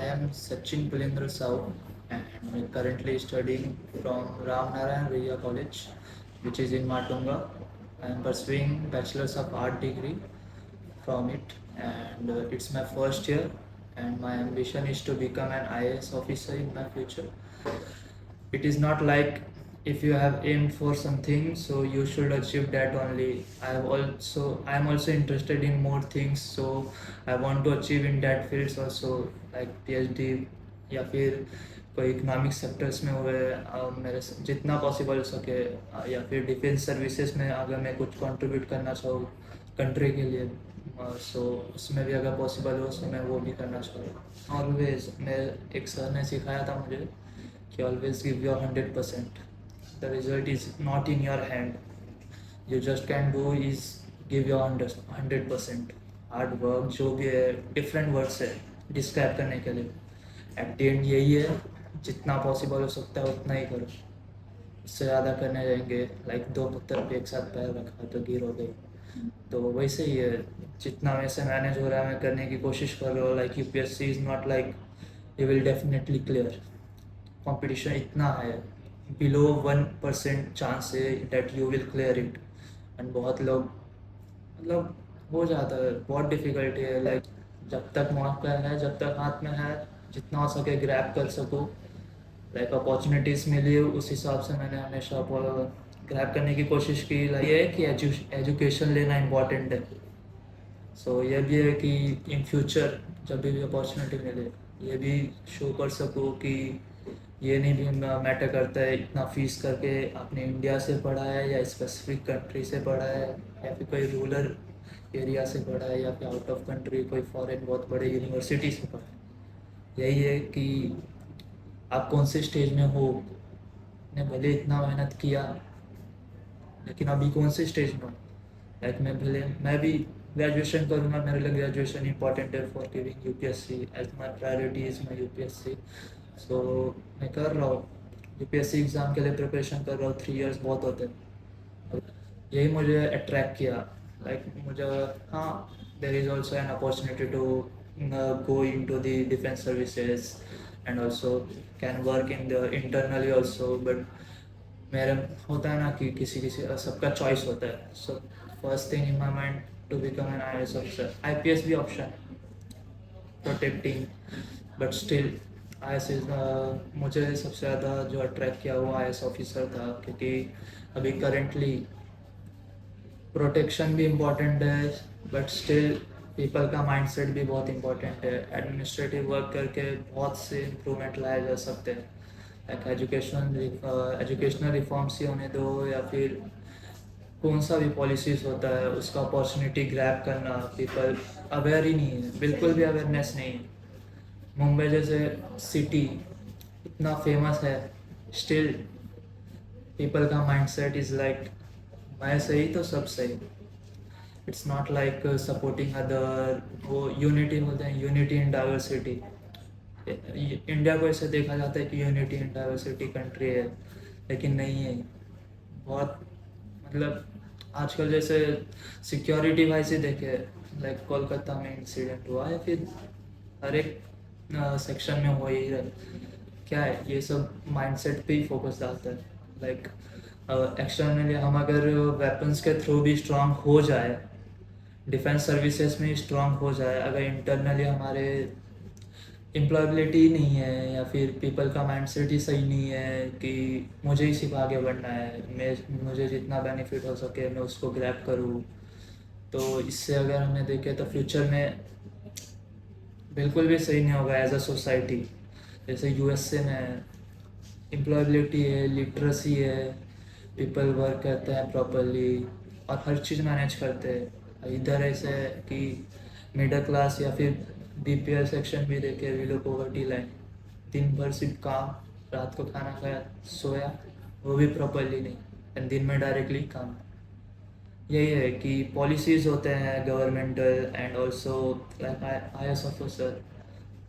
I am Sachin Pulendra Sau and currently studying from Ramnarayan Riya College, which is in Matunga. I am pursuing Bachelor's of Art degree from it, and it's my first year. And my ambition is to become an IAS officer in my future. It is not like if you have aimed for something, so you should achieve that only. I am also interested in more things, so I want to achieve in that fields also, like PhD या फिर कोई economic sectors में हुए, मेरे से जितना possible हो सके, या फिर डिफेंस सर्विसेज में अगर मैं कुछ कंट्रीब्यूट करना चाहूँ कंट्री के लिए, सो उसमें भी अगर पॉसिबल हो तो मैं वो भी करना चाहूँ। ऑलवेज मैं एक सर ने सिखाया था मुझे कि always give your 100%। The result is not in your hand, you just can do is give your 100%। Hard work जो भी है, डिफरेंट वर्ड्स है डिस्क्राइब करने के लिए, एट द एंड यही है, जितना पॉसिबल हो सकता है उतना ही करो। इससे ज़्यादा करने जाएंगे लाइक दो पत्थर पे एक साथ पैर रखा तो गिर हो गई, तो वैसे ही है, जितना वैसे मैनेज हो रहा है मैं करने की कोशिश कर रहा हूँ। Like UPSC is not like you will definitely clear, competition इतना है, बिलो 1% चांस है that you will clear it. And बहुत लोग मतलब हो जाता है, बहुत डिफ़िकल्टी है। लाइक जब तक मौका है, जब तक हाथ में है, जितना हो सके ग्रैब कर सको। लाइक अपॉर्चुनिटीज़ मिली उस हिसाब से मैंने हमेशा ग्रैब करने की कोशिश की। लाइक ये है कि एजुकेशन लेना इम्पॉर्टेंट है। सो ये भी है कि इन फ्यूचर जब भी अपॉर्चुनिटी मिले, ये भी शो कर सकूँ कि ये नहीं भी मैटर करता है इतना फीस करके आपने इंडिया से पढ़ा है या स्पेसिफिक कंट्री से पढ़ा है या फिर कोई रूरल एरिया से पढ़ा है या फिर आउट ऑफ कंट्री कोई फॉरेन बहुत बड़े यूनिवर्सिटी से पढ़ा है। यही है कि आप कौन से स्टेज में हो, ने भले इतना मेहनत किया लेकिन अभी कौन से स्टेज में हो। लाइक मैं भी ग्रेजुएशन करूँगा, मेरे लिए ग्रेजुएशन इंपॉर्टेंट है for giving UPSC, as my priority is my UPSC. So मैं कर रहा हूँ, यूपीएससी एग्ज़ाम के लिए प्रिपरेशन कर रहा हूँ। 3 इयर्स बहुत होते हैं, यही मुझे अट्रैक्ट किया। लाइक मुझे, हाँ, there is also an opportunity to go into the defense services and also can work in the internally also, but मेरे होता है ना कि किसी किसी सबका चॉइस होता है। So first thing in my mind to become an IAS officer. IPS भी ऑप्शन है protecting, but still IAS is, मुझे सबसे ज़्यादा जो अट्रैक्ट किया वो IAS ऑफिसर था, क्योंकि अभी करेंटली प्रोटेक्शन भी इम्पॉर्टेंट है, बट स्टिल पीपल का माइंडसेट भी बहुत इम्पॉर्टेंट है। एडमिनिस्ट्रेटिव वर्क करके बहुत से इम्प्रूवमेंट लाए जा सकते हैं। लाइक एजुकेशनल रिफॉर्म्स ही होने दो या फिर कौन सा भी पॉलिसीज़ होता है उसका अपॉर्चुनिटी ग्रैब करना, पीपल अवेयर ही नहीं है, बिल्कुल भी अवेयरनेस नहीं है। मुंबई जैसे सिटी इतना फेमस है, स्टिल पीपल का माइंडसेट इज़ लाइक मैं सही तो सब सही। It's not like supporting other, वो यूनिटी बोलते हैं, यूनिटी इन डाइवर्सिटी। इंडिया को ऐसे देखा जाता है कि यूनिटी इन डाइवर्सिटी कंट्री है, लेकिन नहीं है। बहुत मतलब आजकल जैसे सिक्योरिटी वाइज ही देखे, लाइक कोलकाता में इंसिडेंट हुआ या फिर हर एक सेक्शन में हो ही रहा। क्या है, ये सब माइंडसेट पे ही फोकस डालता है। लाइक एक्सटर्नली हम अगर वेपन्स के थ्रू भी स्ट्रांग हो जाए, डिफेंस सर्विसेज में स्ट्रांग हो जाए, अगर इंटरनली हमारे एम्प्लॉयबिलिटी नहीं है या फिर पीपल का माइंडसेट ही सही नहीं है कि मुझे ही सिर्फ आगे बढ़ना है, मुझे जितना बेनिफिट हो सके मैं उसको ग्रैब करूँ, तो इससे अगर हमें देखें तो फ्यूचर में बिल्कुल भी सही नहीं होगा एज अ सोसाइटी। जैसे यूएसए में एम्प्लॉयबिलिटी है, लिटरेसी है, पीपल वर्क करते हैं प्रॉपरली और हर चीज़ मैनेज करते हैं। इधर ऐसे है कि मिडिल क्लास या फिर BPL सेक्शन भी देखे, बिलो पॉवर्टी लाइन, दिन भर सिर्फ काम, रात को खाना खाया सोया, वो भी प्रॉपरली नहीं, एंड दिन में डायरेक्टली काम। यही है कि पॉलिसीज़ होते हैं governmental and also like IAS officer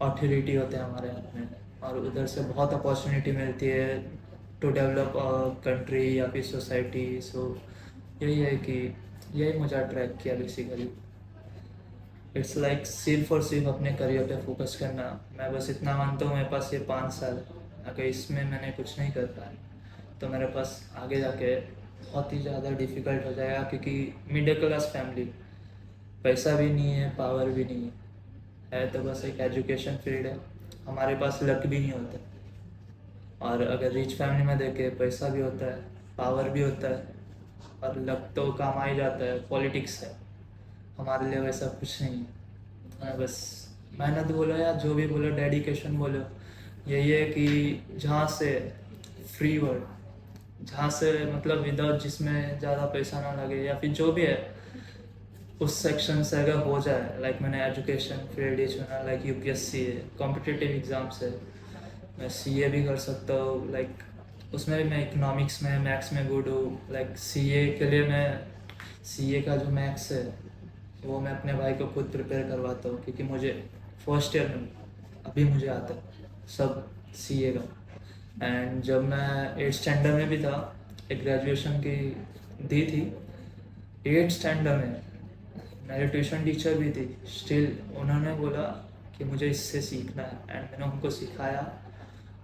authority होते हैं हमारे हाथ में, और उधर से बहुत अपॉर्चुनिटी मिलती है टू डेवलप कंट्री या फिर सोसाइटी। सो यही है कि यही मुझे अट्रैक्ट किया बेसिकली। इट्स लाइक सिर्फ और सिर्फ अपने करियर पे फोकस करना। मैं बस इतना मानता हूँ, मेरे पास ये 5 साल है, अगर इसमें मैंने कुछ नहीं कर पाया तो मेरे पास आगे जाके बहुत ही ज़्यादा डिफ़िकल्ट हो जाएगा, क्योंकि मिडिल क्लास फैमिली, पैसा भी नहीं है, पावर भी नहीं है तो बस एक एजुकेशन फील्ड है, हमारे पास लक भी नहीं होता। और अगर रिच फैमिली में देखे, पैसा भी होता है, पावर भी होता है, और लक तो काम आ ही जाता है, पॉलिटिक्स है। हमारे लिए वैसा कुछ नहीं है। बस मेहनत बोलो या जो भी बोलो, डेडिकेशन बोलो, यही है कि जहाँ से फ्री वर्ड, जहाँ से मतलब विदाउट, जिसमें ज़्यादा पैसा ना लगे या फिर जो भी है, उस सेक्शन से अगर हो जाए, लाइक मैंने एजुकेशन फील्ड ही चुना, लाइक यूपीएससी है, कॉम्पिटिटिव एग्ज़ाम्स है, मैं सीए भी कर सकता हूँ, लाइक उसमें भी मैं इकोनॉमिक्स में, मैथ्स में गुड हूँ। लाइक सीए के लिए मैं, सीए का जो मैथ्स है वो मैं अपने भाई को खुद प्रिपेयर करवाता हूँ, क्योंकि मुझे फर्स्ट ईयर में अभी मुझे आता है सब सीए का। एंड जब मैं 8th स्टैंडर्ड में भी था, एक ग्रेजुएशन की दी थी 8th स्टैंडर्ड में, मेरे ट्यूशन टीचर भी थी, स्टिल उन्होंने बोला कि मुझे इससे सीखना है, एंड मैंने उनको सिखाया।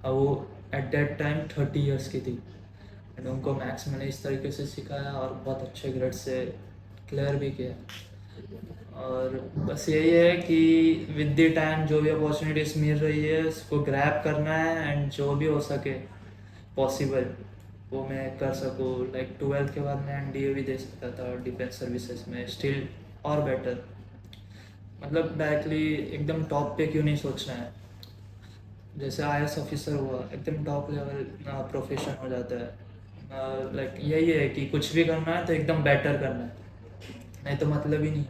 और वो एट दैट टाइम 30 इयर्स की थी, एंड उनको मैथ्स मैंने इस तरीके से सिखाया और बहुत अच्छे ग्रेड से क्लियर भी किया। और बस यही है कि विद द टाइम जो भी अपॉर्चुनिटीज़ मिल रही है उसको ग्रैब करना है, एंड जो भी हो सके पॉसिबल वो मैं कर सकूँ। लाइक 12th के बाद मैं एनडीए भी दे सकता था डिफेंस सर्विसेज में, स्टिल और बेटर, मतलब डायरेक्टली एकदम टॉप पे क्यों नहीं सोचना है। जैसे आईएएस ऑफिसर हुआ, एकदम टॉप लेवल प्रोफेशन हो जाता है। लाइक यही है कि कुछ भी करना है तो एकदम बेटर करना है, नहीं तो मतलब ही नहीं।